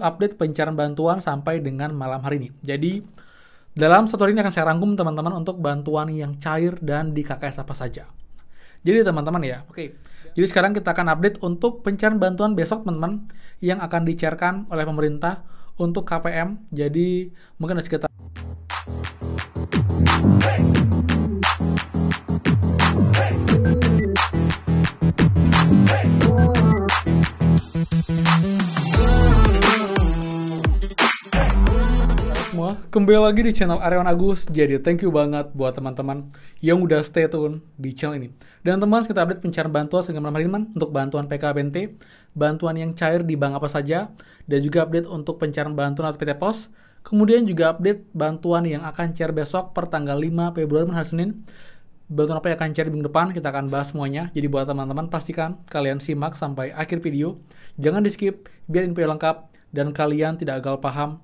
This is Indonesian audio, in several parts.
update pencarian bantuan sampai dengan malam hari ini. Jadi, dalam satu hari ini akan saya rangkum teman-teman untuk bantuan yang cair dan di KKS apa saja. Jadi teman-teman ya, oke. Jadi sekarang kita akan update untuk pencarian bantuan besok teman-teman yang akan dicairkan oleh pemerintah untuk KPM. Jadi mungkin ada sekitar semua, kembali lagi di channel Aryawan Agus. Jadi thank you banget buat teman-teman yang udah stay tune di channel ini. Dan teman-teman, kita update pencarian bantuan sehingga malam hari ini untuk bantuan PKBNT, bantuan yang cair di bank apa saja, dan juga update untuk pencarian bantuan atau PT Pos. Kemudian juga update bantuan yang akan cair besok per tanggal 5 Februari hari Senin. Bantuan apa yang akan cair minggu depan, kita akan bahas semuanya. Jadi buat teman-teman, pastikan kalian simak sampai akhir video. Jangan di skip, biar info lengkap dan kalian tidak gagal paham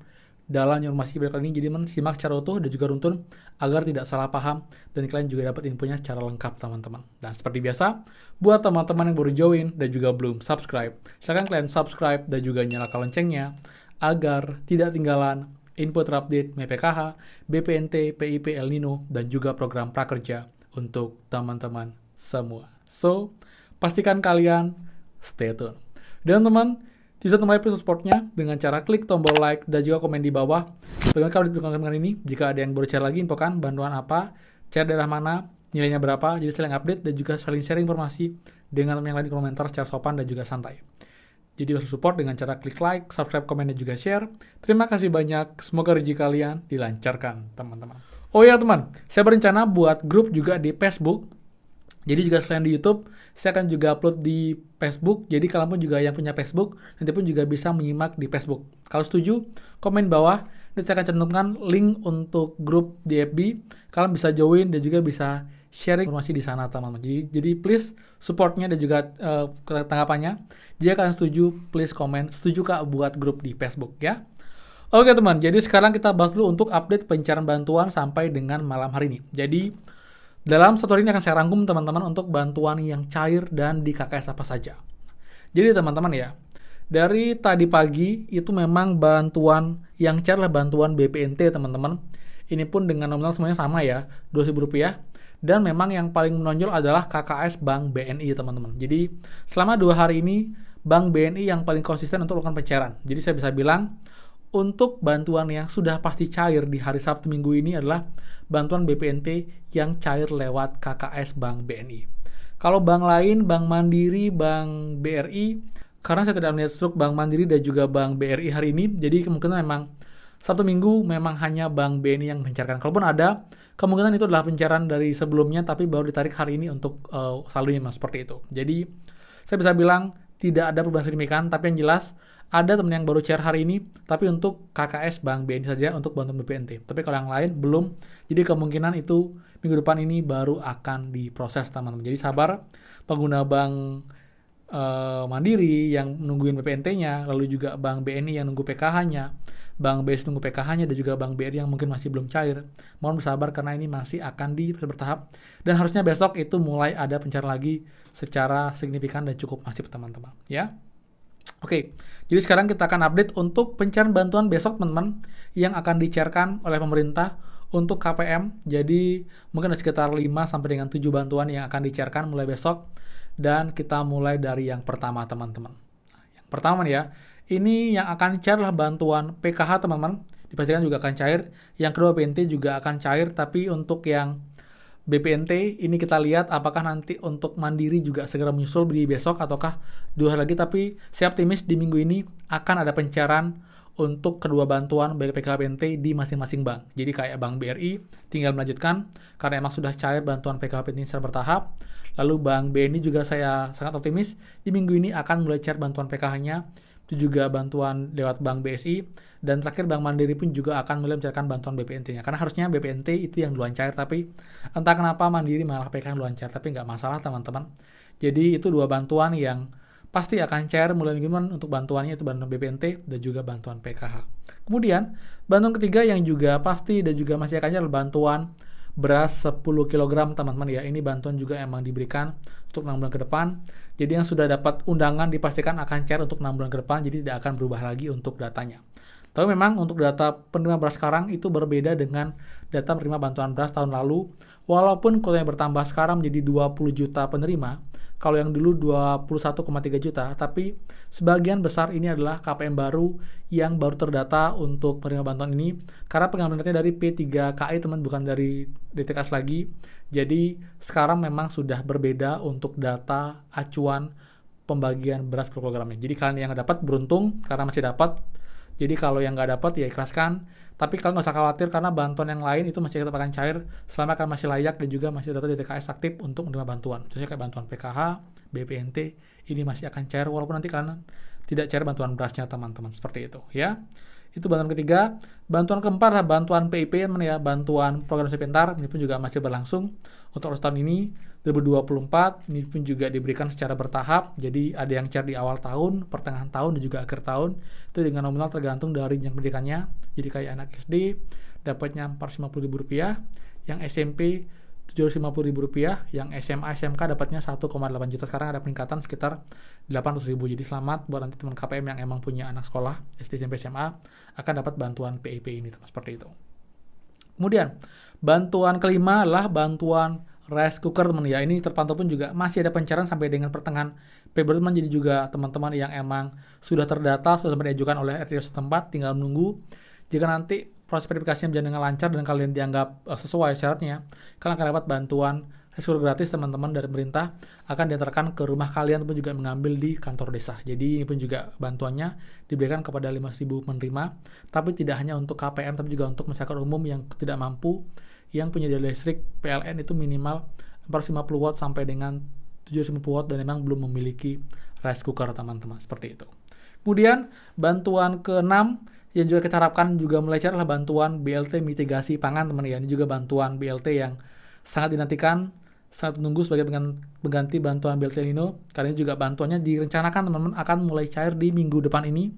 dalam informasi video kali ini. Jadi simak secara utuh dan juga runtun agar tidak salah paham dan kalian juga dapat infonya secara lengkap teman-teman. Dan seperti biasa, buat teman-teman yang baru join dan juga belum subscribe, silahkan kalian subscribe dan juga nyalakan loncengnya agar tidak tinggalan info terupdate MPKH, BPNT, PIP, El Nino, dan juga program prakerja untuk teman-teman semua. So, pastikan kalian stay tune. Dan teman, bisa mulai episode supportnya dengan cara klik tombol like dan juga komen di bawah. Bagaimana kalau ditekan ini, jika ada yang baru share lagi, infokan bantuan apa, share daerah mana, nilainya berapa, jadi saling update dan juga saling sharing informasi dengan teman yang lain di komentar secara sopan dan juga santai. Jadi bisa support dengan cara klik like, subscribe, komen, dan juga share. Terima kasih banyak, semoga rezeki kalian dilancarkan teman-teman. Oh ya teman, saya berencana buat grup juga di Facebook. Jadi juga selain di YouTube, saya akan juga upload di Facebook. Jadi kalian pun juga yang punya Facebook, nanti pun juga bisa menyimak di Facebook. Kalau setuju, komen bawah. Nanti saya akan cantumkan link untuk grup di FB. Kalian bisa join dan juga bisa sharing informasi di sana teman-teman. Jadi please supportnya dan juga tanggapannya. Jika kalian setuju, please komen. Setuju kak buat grup di Facebook ya. Oke teman, jadi sekarang kita bahas dulu untuk update pencarian bantuan sampai dengan malam hari ini. Jadi dalam satu hari ini akan saya rangkum teman-teman untuk bantuan yang cair dan di KKS apa saja. Jadi teman-teman ya, dari tadi pagi itu memang bantuan yang cair adalah bantuan BPNT teman-teman. Ini pun dengan nominal semuanya sama ya, Rp2.000. Dan memang yang paling menonjol adalah KKS Bank BNI teman-teman. Jadi selama 2 hari ini Bank BNI yang paling konsisten untuk melakukan pencairan. Jadi saya bisa bilang untuk bantuan yang sudah pasti cair di hari Sabtu Minggu ini adalah bantuan BPNT yang cair lewat KKS Bank BNI. Kalau bank lain, Bank Mandiri, Bank BRI, karena saya tidak melihat struk Bank Mandiri dan juga Bank BRI hari ini, jadi kemungkinan memang Sabtu Minggu memang hanya Bank BNI yang mencairkan. Kalaupun ada, kemungkinan itu adalah pencairan dari sebelumnya, tapi baru ditarik hari ini untuk saldonya seperti itu. Jadi, saya bisa bilang tidak ada perubahan signifikan, tapi yang jelas, ada teman yang baru share hari ini, tapi untuk KKS Bank BNI saja untuk bantuan BPNT. Tapi kalau yang lain belum, jadi kemungkinan itu minggu depan ini baru akan diproses teman-teman. Jadi sabar, pengguna Bank Mandiri yang nungguin BPNT-nya, lalu juga Bank BNI yang nunggu PKH-nya, Bank BS nunggu PKH-nya, dan juga Bank BRI yang mungkin masih belum cair. Mohon bersabar karena ini masih akan bertahap. Dan harusnya besok itu mulai ada pencairan lagi secara signifikan dan cukup masif teman-teman. Ya. Oke, jadi sekarang kita akan update untuk pencarian bantuan besok teman-teman yang akan dicairkan oleh pemerintah untuk KPM. Jadi mungkin ada sekitar 5 sampai dengan 7 bantuan yang akan dicairkan mulai besok. Dan kita mulai dari yang pertama teman-teman. Yang pertama ya, ini yang akan cair adalah bantuan PKH teman-teman. Dipastikan juga akan cair. Yang kedua BNT juga akan cair, tapi untuk yang BPNT ini kita lihat apakah nanti untuk Mandiri juga segera menyusul di besok ataukah 2 hari lagi, tapi saya optimis di minggu ini akan ada pencairan untuk kedua bantuan baik PKBNT di masing-masing bank. Jadi kayak Bank BRI tinggal melanjutkan karena emang sudah cair bantuan PKBNT secara bertahap. Lalu Bank BNI juga saya sangat optimis di minggu ini akan mulai cair bantuan PKH-nya. Itu juga bantuan lewat Bank BSI, dan terakhir Bank Mandiri pun juga akan mulai mencairkan bantuan BPNT-nya. Karena harusnya BPNT itu yang duluan cair, tapi entah kenapa Mandiri malah PKH yang duluan cair, tapi nggak masalah teman-teman. Jadi itu 2 bantuan yang pasti akan cair mulai minggu depan untuk bantuannya, itu bantuan BPNT dan juga bantuan PKH. Kemudian bantuan ketiga yang juga pasti dan juga masih akan cair adalah bantuan beras 10 kg teman-teman ya. Ini bantuan juga emang diberikan untuk 6 bulan ke depan. Jadi yang sudah dapat undangan dipastikan akan cair untuk 6 bulan ke depan, jadi tidak akan berubah lagi untuk datanya. Tapi memang untuk data penerima beras sekarang itu berbeda dengan data penerima bantuan beras tahun lalu. Walaupun kuotanya bertambah sekarang menjadi 20 juta penerima, kalau yang dulu 21,3 juta, tapi sebagian besar ini adalah KPM baru yang baru terdata untuk penerima bantuan ini, karena pengambilan datanya dari P3KI teman, bukan dari DTKS lagi. Jadi sekarang memang sudah berbeda untuk data acuan pembagian beras per kilogramnya. Jadi kalian yang dapat beruntung karena masih dapat. Jadi kalau yang nggak dapat ya ikhlaskan. Tapi kalian nggak usah khawatir karena bantuan yang lain itu masih tetap akan cair selama kalian masih layak dan juga masih data DTKS aktif untuk menerima bantuan. Contohnya kayak bantuan PKH, BPNT, ini masih akan cair walaupun nanti kalian tidak cair bantuan berasnya teman-teman. Seperti itu ya. Itu bantuan ketiga. Bantuan keempat adalah bantuan PIP ya, bantuan program Pintar. Ini pun juga masih berlangsung untuk tahun ini 2024. Ini pun juga diberikan secara bertahap. Jadi ada yang cair di awal tahun, pertengahan tahun, dan juga akhir tahun. Itu dengan nominal tergantung dari jenjang pendidikannya. Jadi kayak anak SD dapatnya Rp450.000, yang SMP Rp750.000, yang SMA SMK dapatnya 1,8 juta. Sekarang ada peningkatan sekitar 800.000. Jadi selamat buat nanti teman KPM yang emang punya anak sekolah SD SMP SMA akan dapat bantuan PIP ini teman, seperti itu. Kemudian bantuan kelima adalah bantuan rice cooker teman ya. Ini terpantau pun juga masih ada pencairan sampai dengan pertengahan Februari teman. Jadi juga teman-teman yang emang sudah terdata, sudah sempat diajukan oleh RT setempat, tinggal menunggu. Jika nanti proses verifikasinya berjalan dengan lancar dan kalian dianggap sesuai syaratnya, kalian akan dapat bantuan rice cooker gratis teman-teman dari pemerintah, akan diantarkan ke rumah kalian ataupun juga mengambil di kantor desa. Jadi ini pun juga bantuannya diberikan kepada 5.000 penerima, tapi tidak hanya untuk KPM tapi juga untuk masyarakat umum yang tidak mampu, yang punya daya listrik PLN itu minimal 450 watt sampai dengan 750 watt dan memang belum memiliki rice cooker teman-teman, seperti itu. Kemudian bantuan ke-6 yang juga kita harapkan juga mulai cair adalah bantuan BLT mitigasi pangan teman ya. Ini juga bantuan BLT yang sangat dinantikan, sangat menunggu sebagai pengganti bantuan BLT El Nino. Karena ini juga bantuannya direncanakan teman-teman akan mulai cair di minggu depan ini.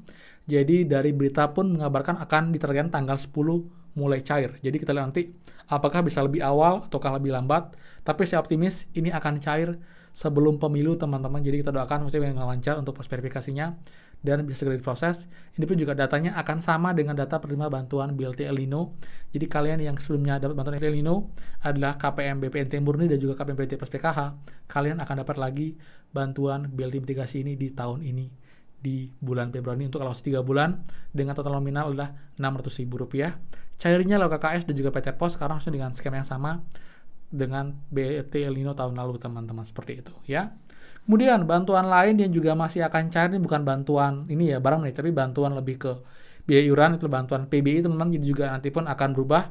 Jadi dari berita pun mengabarkan akan ditargetkan tanggal 10 mulai cair. Jadi kita lihat nanti apakah bisa lebih awal ataukah lebih lambat. Tapi saya optimis ini akan cair sebelum pemilu teman-teman. Jadi kita doakan maksudnya dengan lancar untuk proses verifikasinya dan bisa segera diproses. Ini pun juga datanya akan sama dengan data penerima bantuan BLT El Nino. Jadi kalian yang sebelumnya dapat bantuan El Nino adalah KPM BPNT murni dan juga KPM BPNT plus PKH, kalian akan dapat lagi bantuan BLT mitigasi ini di tahun ini, di bulan Februari untuk kalau 3 bulan dengan total nominal adalah Rp600.000. Cairnya lewat KKS dan juga PT Pos sekarang langsung dengan skema yang sama dengan BLT El Nino tahun lalu teman-teman, seperti itu ya. Kemudian bantuan lain yang juga masih akan cair ini bukan bantuan ini ya barang nih, tapi bantuan lebih ke biaya iuran, itu bantuan PBI teman-teman. Jadi juga nanti pun akan berubah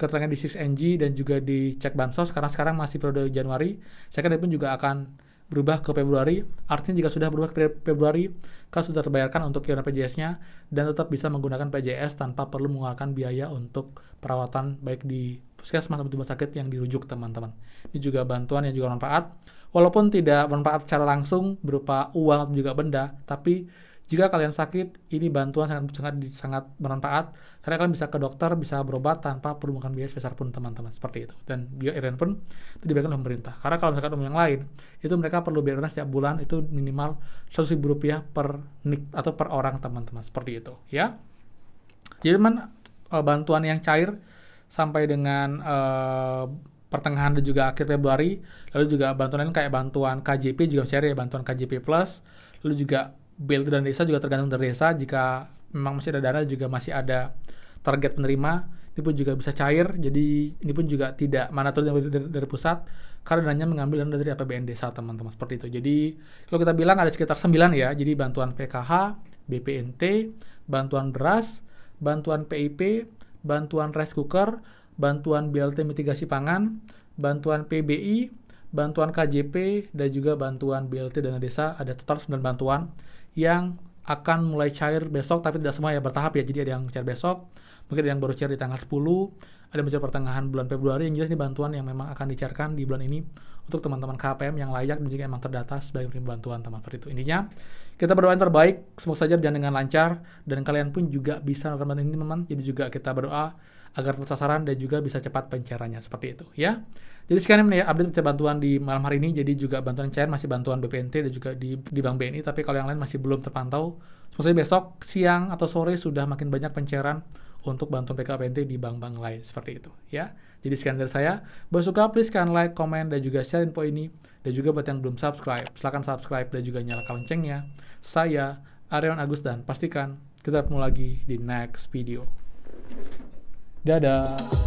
keterangan di 6NG dan juga di cek bansos karena sekarang masih periode Januari. Saya kira pun juga akan berubah ke Februari. Artinya jika sudah berubah ke Februari, kalian sudah terbayarkan untuk iuran PJS-nya dan tetap bisa menggunakan PJS tanpa perlu mengeluarkan biaya untuk perawatan baik di puskesmas maupun rumah sakit yang dirujuk teman-teman. Ini juga bantuan yang juga bermanfaat. Walaupun tidak bermanfaat secara langsung berupa uang atau juga benda, tapi jika kalian sakit, ini bantuan sangat bermanfaat karena kalian bisa ke dokter, bisa berobat tanpa perlu mengeluarkan biaya sebesar pun teman-teman, seperti itu. Dan biaya iuran pun itu diberikan oleh pemerintah. Karena kalau misalkan umum yang lain, itu mereka perlu biaya iuran setiap bulan itu minimal Rp100.000 per NIK atau per orang teman-teman, seperti itu ya. Jadi teman, bantuan yang cair sampai dengan pertengahan dan juga akhir Februari. Lalu juga bantuan lain kayak bantuan KJP juga cair ya, bantuan KJP Plus. Lalu juga BLT dan desa juga tergantung dari desa. Jika memang masih ada dana juga masih ada target penerima, ini pun juga bisa cair. Jadi ini pun juga tidak mandatori dari pusat karena dananya mengambil dana dari APBN desa teman-teman, seperti itu. Jadi kalau kita bilang ada sekitar 9 ya. Jadi bantuan PKH, BPNT, bantuan beras, bantuan PIP, bantuan rice cooker, bantuan BLT mitigasi pangan, bantuan PBI, bantuan KJP, dan juga bantuan BLT dana desa. Ada total 9 bantuan yang akan mulai cair besok, tapi tidak semua ya, bertahap ya. Jadi ada yang cair besok, mungkin ada yang baru cair di tanggal 10, ada yang cair pertengahan bulan Februari. Yang jelas ini bantuan yang memang akan dicairkan di bulan ini untuk teman-teman KPM yang layak dan juga memang terdata sebagai penerima bantuan teman. Seperti itu. Intinya kita berdoa yang terbaik, semoga saja berjalan dengan lancar dan kalian pun juga bisa melakukan bantuan ini teman-teman. Jadi juga kita berdoa agar tepat sasaran dan juga bisa cepat pencairannya, seperti itu ya. Jadi sekian ya update bantuan di malam hari ini. Jadi juga bantuan cair masih bantuan BPNT dan juga di Bank BNI, tapi kalau yang lain masih belum terpantau. Maksudnya besok siang atau sore sudah makin banyak pencairan untuk bantuan PKBNT di bank-bank lain, seperti itu ya. Jadi sekian dari saya. Buat suka please kan like, komen, dan juga share info ini. Dan juga buat yang belum subscribe, silahkan subscribe dan juga nyalakan loncengnya. Saya Arion Agus dan pastikan kita ketemu lagi di next video. Dadah.